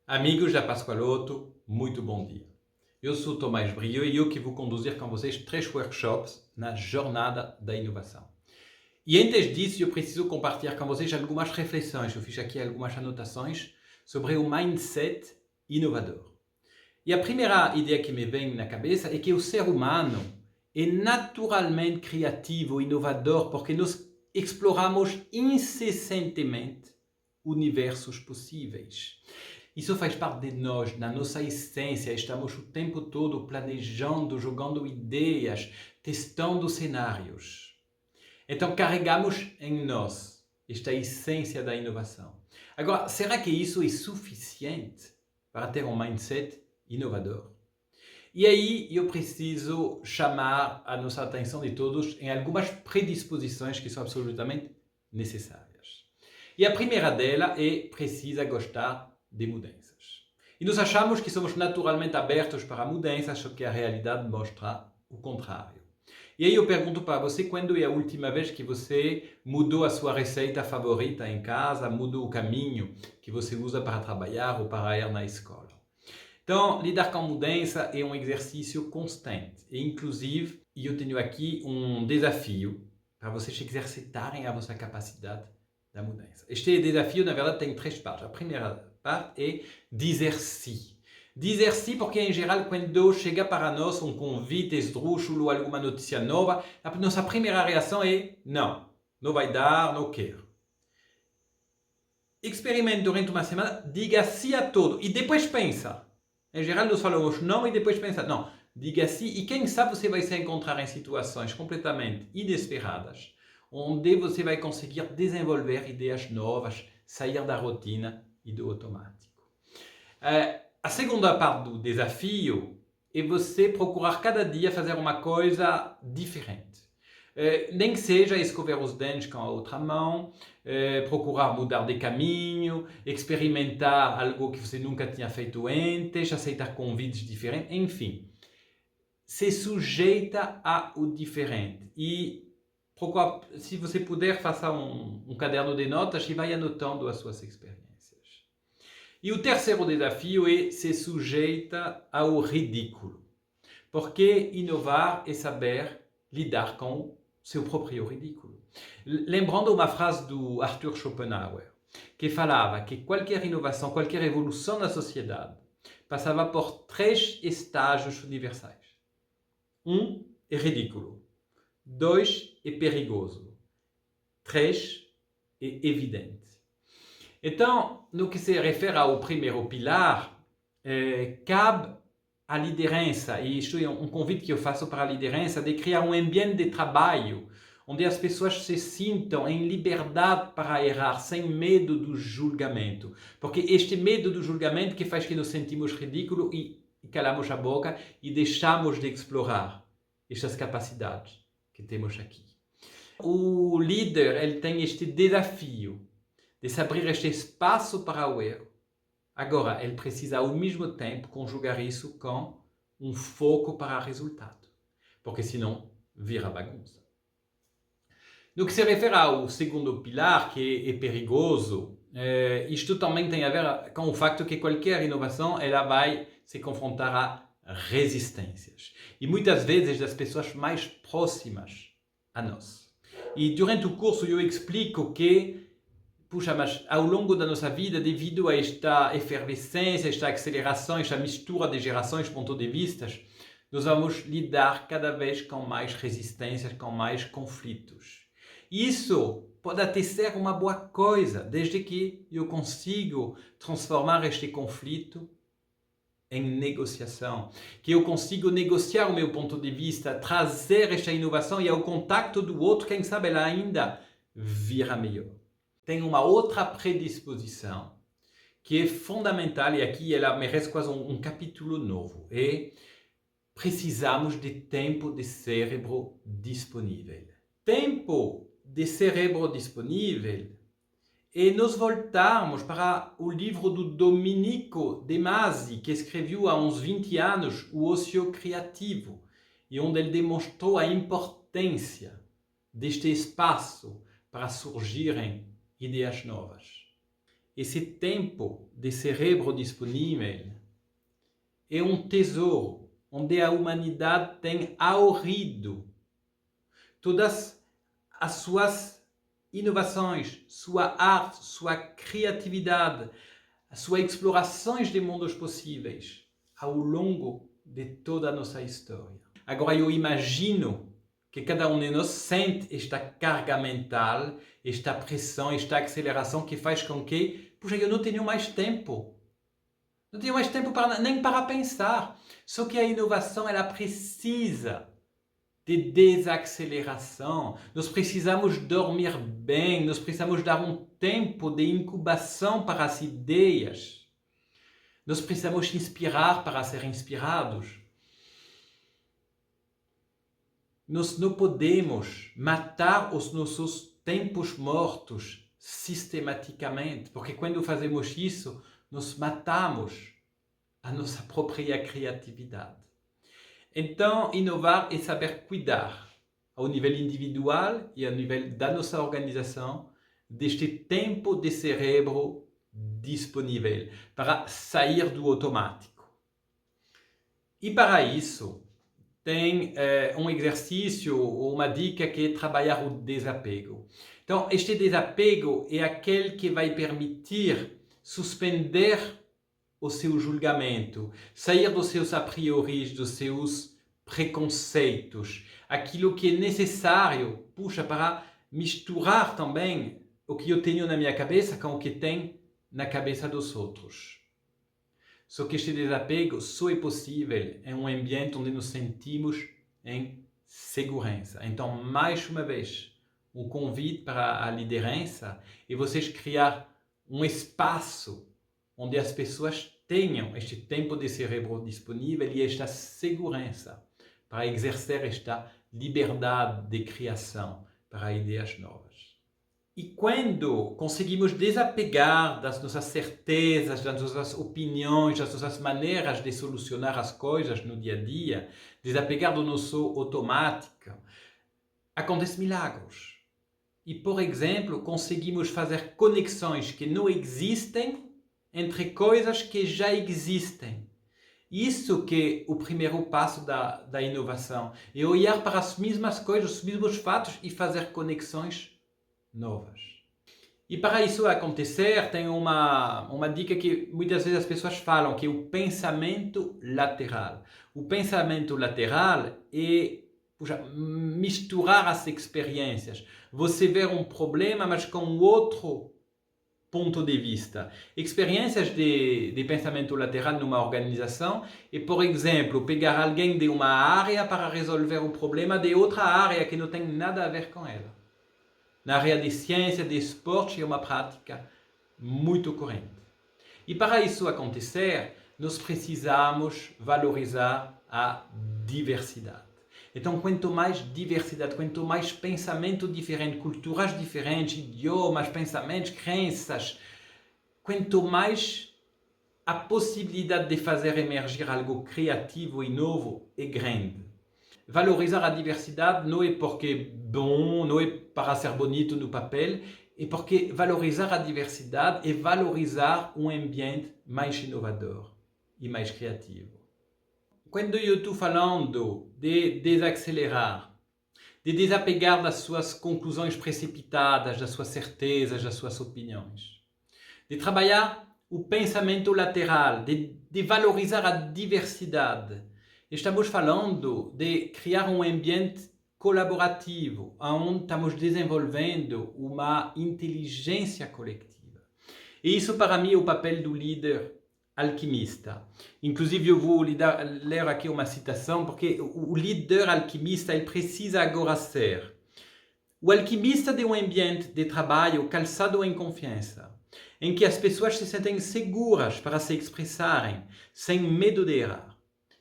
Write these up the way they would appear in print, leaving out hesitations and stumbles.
Amigos da Pascoaloto, muito bom dia. Eu sou Tomás Brio e eu que vou conduzir com vocês 3 workshops na Jornada da Inovação. E antes disso, eu preciso compartilhar com vocês algumas reflexões. Eu fiz aqui algumas anotações sobre o mindset inovador. E a primeira ideia que me vem na cabeça é que o ser humano é naturalmente criativo, inovador, porque nós exploramos incessantemente universos possíveis. Isso faz parte de nós, da nossa essência. Estamos o tempo todo planejando, jogando ideias, testando cenários. Então carregamos em nós esta essência da inovação. Agora, será que isso é suficiente para ter um mindset inovador? E aí eu preciso chamar a nossa atenção de todos em algumas predisposições que são absolutamente necessárias. E a primeira delas é precisa gostar de mudanças. E nós achamos que somos naturalmente abertos para mudanças, só que a realidade mostra o contrário. E aí eu pergunto para você, quando é a última vez que você mudou a sua receita favorita em casa, mudou o caminho que você usa para trabalhar ou para ir na escola? Então, lidar com mudança é um exercício constante. E, inclusive, eu tenho aqui um desafio para vocês exercitarem a vossa capacidade da mudança. Este desafio, na verdade, tem 3 partes. A primeira parte é dizer sim. Dizer sim porque, em geral, quando chega para nós um convite esdrúxulo, alguma notícia nova, a nossa primeira reação é não, não vai dar, não quero. Experimente durante uma semana, diga sim a tudo e depois pensa. Em geral, nós falamos não e depois pensa. Não, diga sim e quem sabe você vai se encontrar em situações completamente inesperadas, onde você vai conseguir desenvolver ideias novas, sair da rotina e do automático. A segunda parte do desafio é você procurar cada dia fazer uma coisa diferente. Nem que seja escovar os dentes com a outra mão, procurar mudar de caminho, experimentar algo que você nunca tinha feito antes, aceitar convites diferentes, enfim. Se sujeita ao diferente. E procura, se você puder, faça um caderno de notas e vai anotando as suas experiências. E o terceiro desafio é se sujeita ao ridículo. Porque inovar é saber lidar com o seu próprio ridículo. Lembrando uma frase do Arthur Schopenhauer, que falava que qualquer inovação, qualquer evolução na sociedade passava por 3 estágios universais. 1 é ridículo. 2 é perigoso. 3 é evidente. Então, no que se refere ao primeiro pilar, cabe à liderança, e isto é um convite que eu faço para a liderança, de criar um ambiente de trabalho onde as pessoas se sintam em liberdade para errar, sem medo do julgamento. Porque este medo do julgamento que faz que nos sentimos ridículos e calamos a boca e deixamos de explorar estas capacidades que temos aqui. O líder ele tem este desafio de se abrir este espaço para o erro. Agora, ele precisa ao mesmo tempo conjugar isso com um foco para o resultado, porque senão vira bagunça. No que se refere ao segundo pilar, que é perigoso, isto também tem a ver com o facto que qualquer inovação ela vai se confrontar a resistências. E muitas vezes das pessoas mais próximas a nós. E durante o curso eu explico que puxa, mas ao longo da nossa vida, devido a esta efervescência, esta aceleração, esta mistura de gerações, pontos de vista, nós vamos lidar cada vez com mais resistências, com mais conflitos. Isso pode até ser uma boa coisa, desde que eu consigo transformar este conflito em negociação, que eu consigo negociar o meu ponto de vista, trazer esta inovação e ao contato do outro, quem sabe ela ainda vira melhor. Tem uma outra predisposição que é fundamental e aqui ela merece quase um capítulo novo. É precisamos de tempo de cérebro disponível. Tempo de cérebro disponível é nos voltarmos para o livro do Domenico De Masi, que escreveu há uns 20 anos, O Ócio Criativo, e onde ele demonstrou a importância deste espaço para surgirem ideias novas. esse tempo de cérebro disponível é um tesouro onde a humanidade tem ahorrido todas as suas inovações, sua arte, sua criatividade, as suas explorações de mundos possíveis ao longo de toda a nossa história. Agora eu imagino que cada um de nós sente esta carga mental, esta pressão, esta aceleração que faz com que, puxa, eu não tenho mais tempo. Não tenho mais tempo nem para pensar. Só que a inovação, ela precisa de desaceleração. Nós precisamos dormir bem, nós precisamos dar um tempo de incubação para as ideias. Nós precisamos inspirar para ser inspirados. Nós não podemos matar os nossos tempos mortos sistematicamente, porque quando fazemos isso, nós matamos a nossa própria criatividade. Então, inovar é saber cuidar, ao nível individual e ao nível da nossa organização, deste tempo de cérebro disponível para sair do automático. E para isso, tem um exercício ou uma dica que é trabalhar o desapego. Então, este desapego é aquele que vai permitir suspender o seu julgamento, sair dos seus a priori, dos seus preconceitos, aquilo que é necessário, para misturar também o que eu tenho na minha cabeça com o que tem na cabeça dos outros. Só que este desapego só é possível em um ambiente onde nos sentimos em segurança. Então, mais uma vez, um convite para a liderança é vocês criar um espaço onde as pessoas tenham este tempo de cérebro disponível e esta segurança para exercer esta liberdade de criação para ideias novas. E quando conseguimos desapegar das nossas certezas, das nossas opiniões, das nossas maneiras de solucionar as coisas no dia a dia, desapegar do nosso automático, acontecem milagres. E, por exemplo, conseguimos fazer conexões que não existem entre coisas que já existem. Isso que é o primeiro passo da inovação. É olhar para as mesmas coisas, os mesmos fatos e fazer conexões novas. E para isso acontecer, tem uma dica que muitas vezes as pessoas falam, que é o pensamento lateral. O pensamento lateral é misturar as experiências. Você vê um problema, mas com outro ponto de vista. Experiências de pensamento lateral numa organização é, por exemplo, pegar alguém de uma área para resolver o problema de outra área que não tem nada a ver com ela. Na área de ciência, de esporte, é uma prática muito corrente. E para isso acontecer, nós precisamos valorizar a diversidade. Então, quanto mais diversidade, quanto mais pensamento diferente, culturas diferentes, idiomas, pensamentos, crenças, quanto mais a possibilidade de fazer emergir algo criativo e novo é grande. Valorizar a diversidade não é porque é bom, não é para ser bonito no papel, é porque valorizar a diversidade é valorizar um ambiente mais inovador e mais criativo. Quando eu estou falando de desacelerar, de desapegar das suas conclusões precipitadas, das suas certezas, das suas opiniões, de trabalhar o pensamento lateral, de valorizar a diversidade, estamos falando de criar um ambiente colaborativo, onde estamos desenvolvendo uma inteligência coletiva. E isso, para mim, é o papel do líder alquimista. Inclusive, eu vou ler aqui uma citação, porque o líder alquimista ele precisa agora ser o alquimista de um ambiente de trabalho calçado em confiança, em que as pessoas se sentem seguras para se expressarem, sem medo de errar.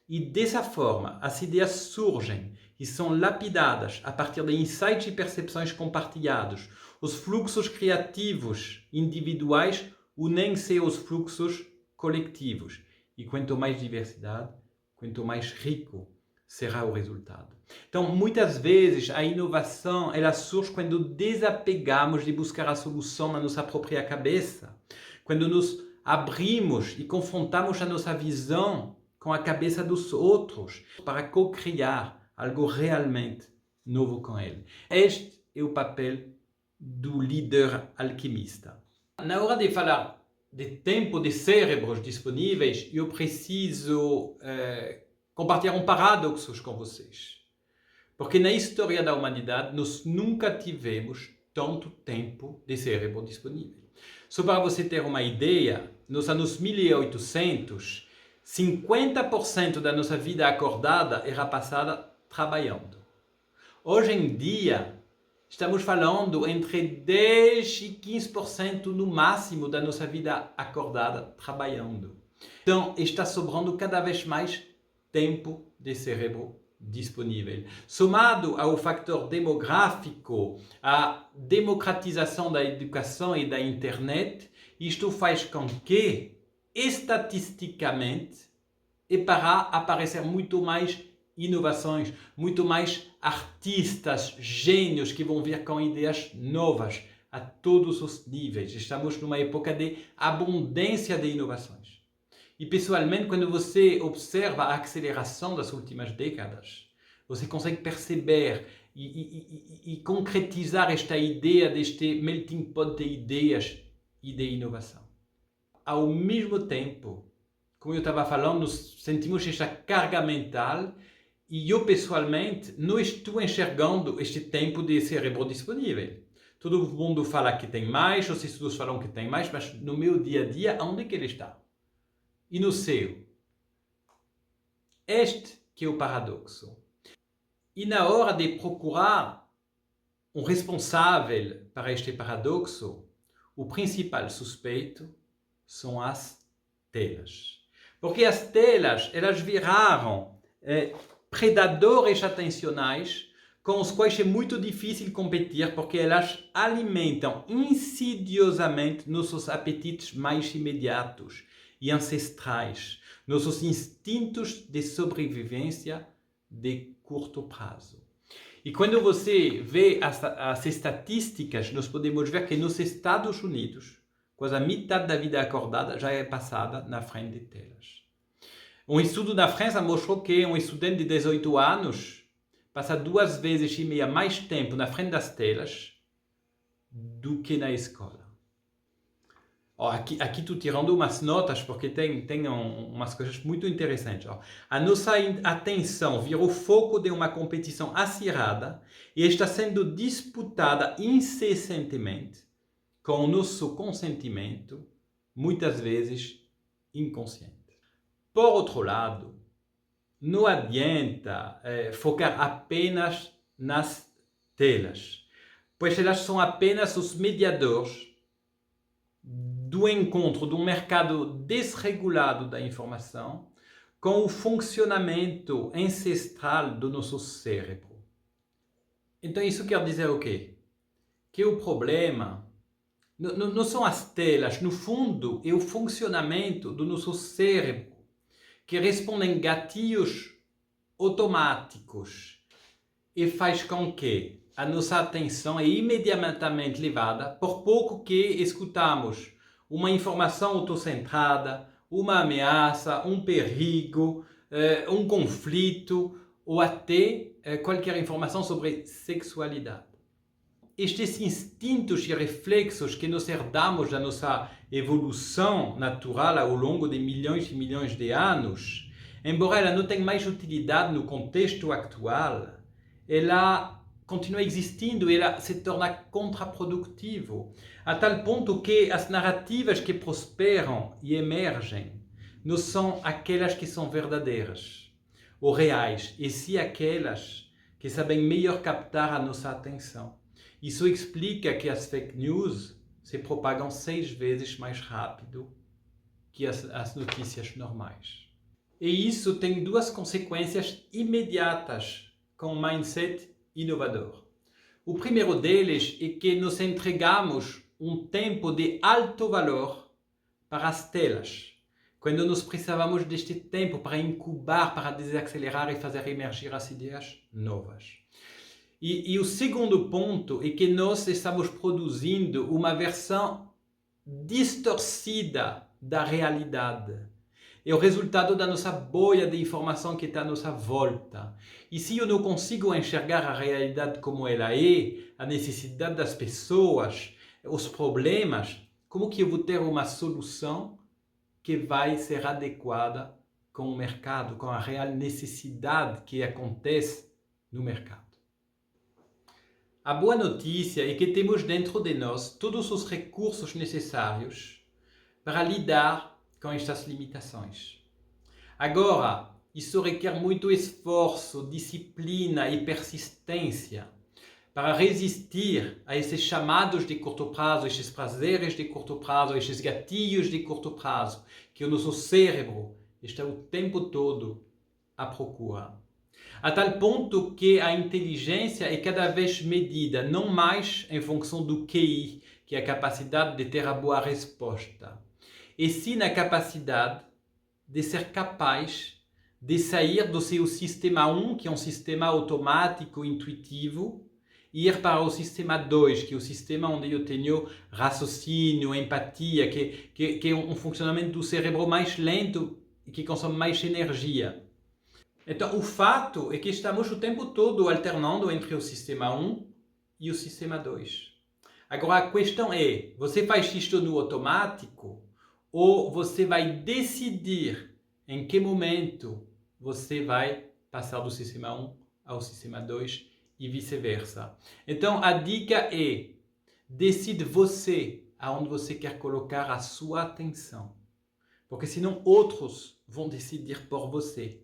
E dessa forma, as ideias surgem e são lapidadas a partir de insights e percepções compartilhados. Os fluxos criativos individuais unem-se aos fluxos coletivos. E quanto mais diversidade, quanto mais rico será o resultado. Então, muitas vezes, a inovação ela surge quando desapegamos de buscar a solução na nossa própria cabeça. quando nos abrimos e confrontamos a nossa visão com a cabeça dos outros para co-criar algo realmente novo com ele. Este é o papel do líder alquimista. Na hora de falar de tempo de cérebros disponíveis, eu preciso compartilhar um paradoxo com vocês. Porque na história da humanidade, nós nunca tivemos tanto tempo de cérebro disponível. Só para você ter uma ideia, nos anos 1800, 50% da nossa vida acordada era passada trabalhando. Hoje em dia, estamos falando entre 10 e 15% no máximo da nossa vida acordada trabalhando. Então, está sobrando cada vez mais tempo de cérebro disponível. Somado ao fator demográfico, à democratização da educação e da internet, isto faz com que, estatisticamente, para aparecer muito mais inovações, muito mais artistas, gênios que vão vir com ideias novas a todos os níveis. Estamos numa época de abundância de inovações. E pessoalmente, quando você observa a aceleração das últimas décadas, você consegue perceber e concretizar esta ideia deste melting pot de ideias e de inovação. Ao mesmo tempo, como eu estava falando, nós sentimos esta carga mental e eu pessoalmente não estou enxergando este tempo de cérebro disponível. Todo mundo fala que tem mais, os estudos falam que tem mais, mas no meu dia a dia, onde é que ele está? E no seu? Este que é o paradoxo. E na hora de procurar um responsável para este paradoxo, o principal suspeito são as telas. Porque as telas, elas viraram predadores atencionais com os quais é muito difícil competir porque elas alimentam insidiosamente nossos apetites mais imediatos e ancestrais, nossos instintos de sobrevivência de curto prazo. E quando você vê as estatísticas, nós podemos ver que nos Estados Unidos, quase a metade da vida acordada já é passada na frente de telas. Um estudo na França mostrou que um estudante de 18 anos passa 2,5 vezes mais tempo na frente das telas do que na escola. Aqui estou tirando umas notas porque tem umas coisas muito interessantes. A nossa atenção virou foco de uma competição acirrada e está sendo disputada incessantemente com o nosso consentimento, muitas vezes inconsciente. Por outro lado, não adianta focar apenas nas telas, pois elas são apenas os mediadores do encontro de um mercado desregulado da informação com o funcionamento ancestral do nosso cérebro. Então isso quer dizer o quê? Que o problema não são as telas, no fundo é o funcionamento do nosso cérebro, que respondem gatilhos automáticos e faz com que a nossa atenção é imediatamente levada, por pouco que escutamos uma informação autocentrada, uma ameaça, um perigo, um conflito ou até qualquer informação sobre sexualidade. Estes instintos e reflexos que nós herdamos da nossa evolução natural ao longo de milhões e milhões de anos, embora ela não tenha mais utilidade no contexto atual, ela continua existindo e ela se torna contraprodutivo, a tal ponto que as narrativas que prosperam e emergem não são aquelas que são verdadeiras ou reais, e sim aquelas que sabem melhor captar a nossa atenção. Isso explica que as fake news se propagam 6 vezes mais rápido que as notícias normais. E isso tem 2 consequências imediatas com o mindset inovador. O primeiro deles é que nos entregamos um tempo de alto valor para as telas, quando nós precisávamos deste tempo para incubar, para desacelerar e fazer emergir as ideias novas. E o segundo ponto é que nós estamos produzindo uma versão distorcida da realidade. É o resultado da nossa bolha de informação que está à nossa volta. E se eu não consigo enxergar a realidade como ela é, a necessidade das pessoas, os problemas, como que eu vou ter uma solução que vai ser adequada com o mercado, com a real necessidade que acontece no mercado? A boa notícia é que temos dentro de nós todos os recursos necessários para lidar com estas limitações. Agora, isso requer muito esforço, disciplina e persistência para resistir a esses chamados de curto prazo, esses prazeres de curto prazo, esses gatilhos de curto prazo que o nosso cérebro está o tempo todo à procura. A tal ponto que a inteligência é cada vez medida não mais em função do QI, que é a capacidade de ter a boa resposta, e sim na capacidade de ser capaz de sair do seu sistema 1, que é um sistema automático, intuitivo, e ir para o sistema 2, que é o sistema onde eu tenho raciocínio, empatia, que é um funcionamento do cérebro mais lento e que consome mais energia. Então, o fato é que estamos o tempo todo alternando entre o sistema 1 e o sistema 2. Agora, a questão é, você faz isto no automático ou você vai decidir em que momento você vai passar do sistema 1 ao sistema 2 e vice-versa. Então, a dica é, decide você aonde você quer colocar a sua atenção. Porque senão outros vão decidir por você.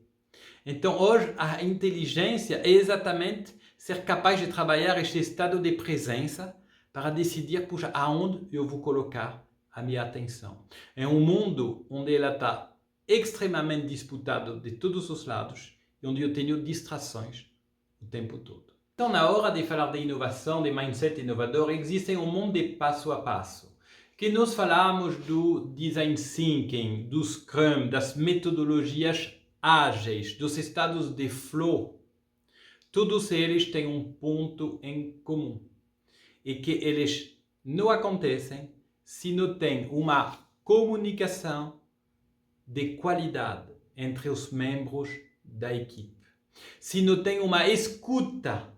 Então, hoje, a inteligência é exatamente ser capaz de trabalhar este estado de presença para decidir, puxa, aonde eu vou colocar a minha atenção. É um mundo onde ela está extremamente disputado de todos os lados e onde eu tenho distrações o tempo todo. Então, na hora de falar de inovação, de mindset inovador, existem um monte de passo a passo. Que nós falamos do design thinking, do Scrum, das metodologias ágeis, dos estados de flow. Todos eles têm um ponto em comum. E que eles não acontecem se não tem uma comunicação de qualidade entre os membros da equipe. Se não tem uma escuta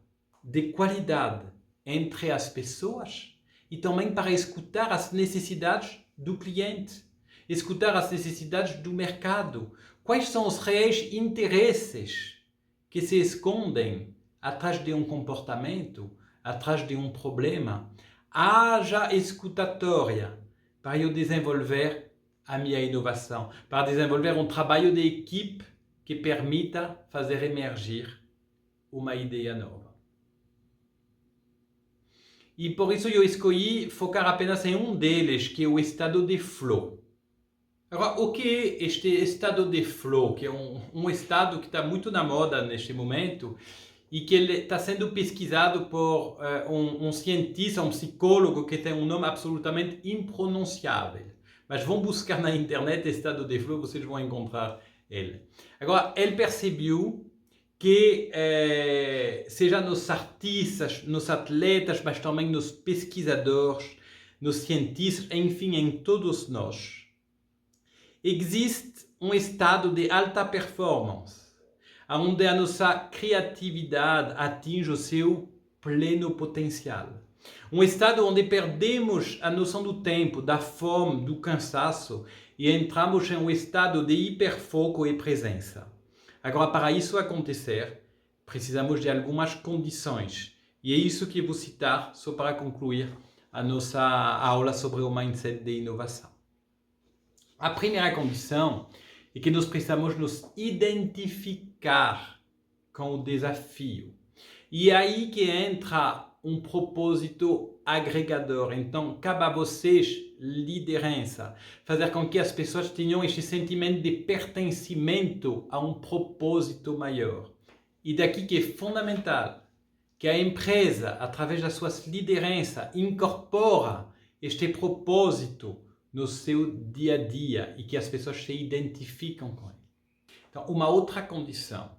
de qualidade entre as pessoas e também para escutar as necessidades do cliente, escutar as necessidades do mercado. Quais são os reais interesses que se escondem atrás de um comportamento, atrás de um problema? Haja escutatória para eu desenvolver a minha inovação, para desenvolver um trabalho de equipe que permita fazer emergir uma ideia nova. E por isso eu escolhi focar apenas em um deles, que é o estado de flow. Agora, o que é este estado de flow, que é um estado que está muito na moda neste momento e que ele está sendo pesquisado por um cientista, um psicólogo que tem um nome absolutamente impronunciável. Mas vão buscar na internet estado de flow, vocês vão encontrar ele. Agora, ele percebeu que seja nos artistas, nos atletas, mas também nos pesquisadores, nos cientistas, enfim, em todos nós, existe um estado de alta performance, onde a nossa criatividade atinge o seu pleno potencial. Um estado onde perdemos a noção do tempo, da fome, do cansaço e entramos em um estado de hiperfoco e presença. Agora, para isso acontecer, precisamos de algumas condições. E é isso que eu vou citar só para concluir a nossa aula sobre o mindset de inovação. A primeira condição é que nós precisamos nos identificar com o desafio. E é aí que entra um propósito agregador. Então, cabe a vocês, liderança, fazer com que as pessoas tenham este sentimento de pertencimento a um propósito maior. E daqui que é fundamental que a empresa, através das suas lideranças, incorpora este propósito no seu dia a dia e que as pessoas se identificam com ele. Então, uma outra condição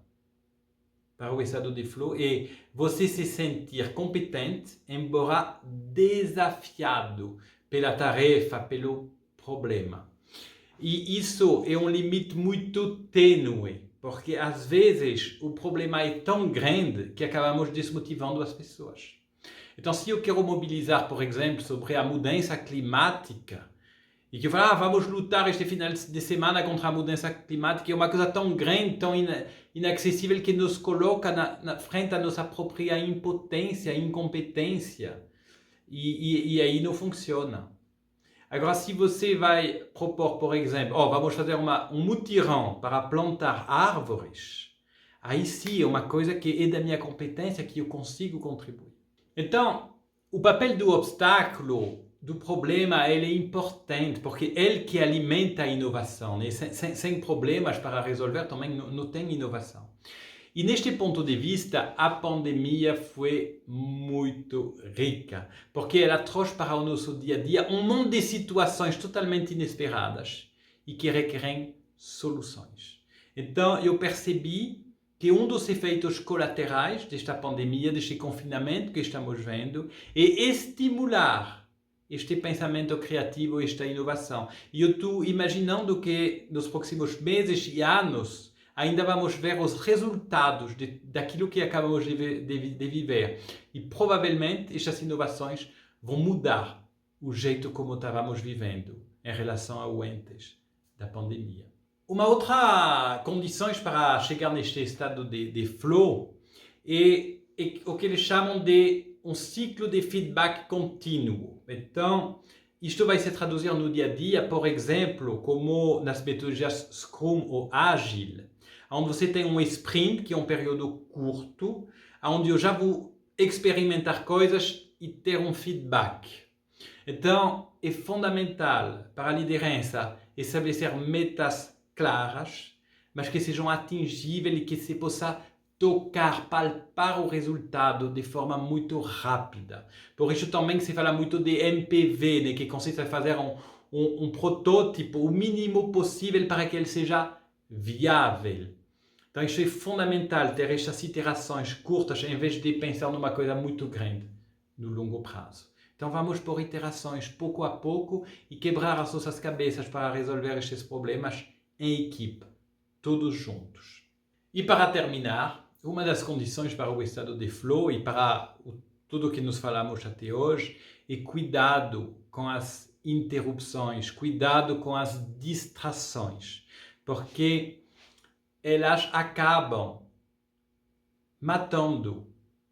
para o estado de flow é você se sentir competente, embora desafiado pela tarefa, pelo problema. E isso é um limite muito tênue, porque às vezes o problema é tão grande que acabamos desmotivando as pessoas. Então, se eu quero mobilizar, por exemplo, sobre a mudança climática, e que eu falo, vamos lutar este final de semana contra a mudança climática, é uma coisa tão grande, tão inacessível, que nos coloca na frente da nossa própria impotência, incompetência, e aí não funciona. Agora, se você vai propor, por exemplo, vamos fazer um mutirão para plantar árvores, aí sim é uma coisa que é da minha competência, que eu consigo contribuir. Então, o papel do obstáculo, do problema, ele é importante, porque ele que alimenta a inovação. Né? Sem problemas para resolver, também não tem inovação. E neste ponto de vista, a pandemia foi muito rica, porque ela trouxe para o nosso dia a dia um monte de situações totalmente inesperadas e que requerem soluções. Então, eu percebi que um dos efeitos colaterais desta pandemia, deste confinamento que estamos vendo, é estimular este pensamento criativo, esta inovação. E eu estou imaginando que nos próximos meses e anos ainda vamos ver os resultados daquilo que acabamos de viver. E provavelmente estas inovações vão mudar o jeito como estávamos vivendo em relação ao antes da pandemia. Uma outra condição para chegar neste estado de flow é o que eles chamam de um ciclo de feedback contínuo. Então, isto vai se traduzir no dia a dia, por exemplo, como nas metodologias Scrum ou Agile, onde você tem um sprint, que é um período curto, onde eu já vou experimentar coisas e ter um feedback. Então, é fundamental para a liderança estabelecer metas claras, mas que sejam atingíveis e que se possa tocar, palpar o resultado de forma muito rápida. Por isso também se fala muito de MPV, né, que consiste em fazer um protótipo o mínimo possível para que ele seja viável. Então isso é fundamental, ter estas iterações curtas em vez de pensar numa coisa muito grande no longo prazo. Então vamos por iterações pouco a pouco e quebrar as nossas cabeças para resolver estes problemas em equipe, todos juntos. E para terminar, uma das condições para o estado de flow e para tudo o que nos falamos até hoje é cuidado com as interrupções, cuidado com as distrações, porque elas acabam matando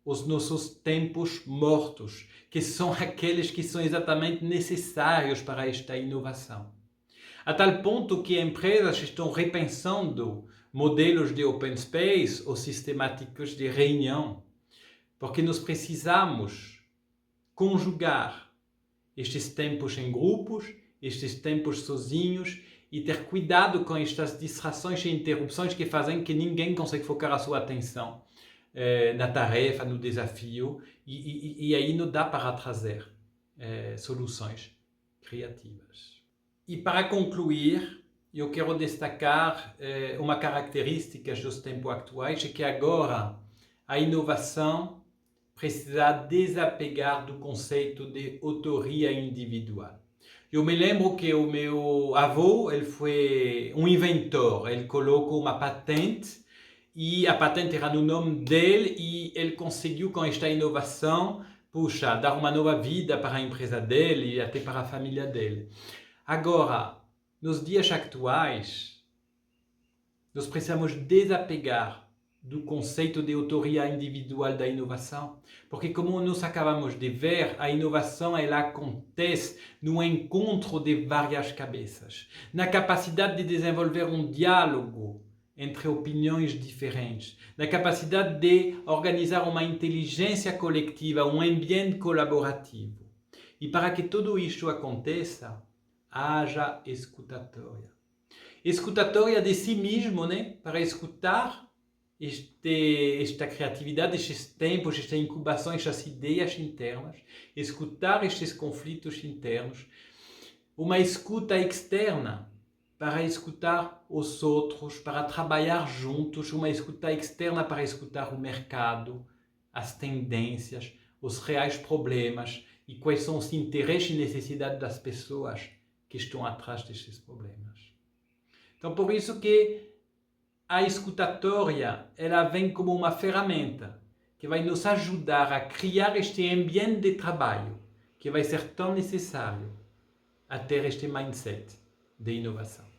os nossos tempos mortos, que são aqueles que são exatamente necessários para esta inovação. A tal ponto que empresas estão repensando modelos de open space ou sistemáticos de reunião, porque nós precisamos conjugar estes tempos em grupos, estes tempos sozinhos e ter cuidado com estas distrações e interrupções que fazem que ninguém consegue focar a sua atenção na tarefa, no desafio, e aí não dá para trazer soluções criativas. E para concluir, eu quero destacar uma característica dos tempos atuais, é que agora a inovação precisa desapegar do conceito de autoria individual. Eu me lembro que o meu avô, ele foi um inventor, ele colocou uma patente e a patente era no nome dele e ele conseguiu com esta inovação, dar uma nova vida para a empresa dele e até para a família dele. Agora, nos dias atuais, nós precisamos desapegar do conceito de autoria individual da inovação, porque como nós acabamos de ver, a inovação ela acontece no encontro de várias cabeças, na capacidade de desenvolver um diálogo entre opiniões diferentes, na capacidade de organizar uma inteligência coletiva, um ambiente colaborativo. E para que tudo isto aconteça, haja escutatória. Escutatória de si mesmo, né? Para escutar esta criatividade, estes tempos, esta incubação, estas ideias internas, escutar estes conflitos internos, uma escuta externa para escutar os outros, para trabalhar juntos, uma escuta externa para escutar o mercado, as tendências, os reais problemas e quais são os interesses e necessidades das pessoas que estão atrás destes problemas. Então, por isso que a escutatória, ela vem como uma ferramenta que vai nos ajudar a criar este ambiente de trabalho que vai ser tão necessário a ter este mindset de inovação.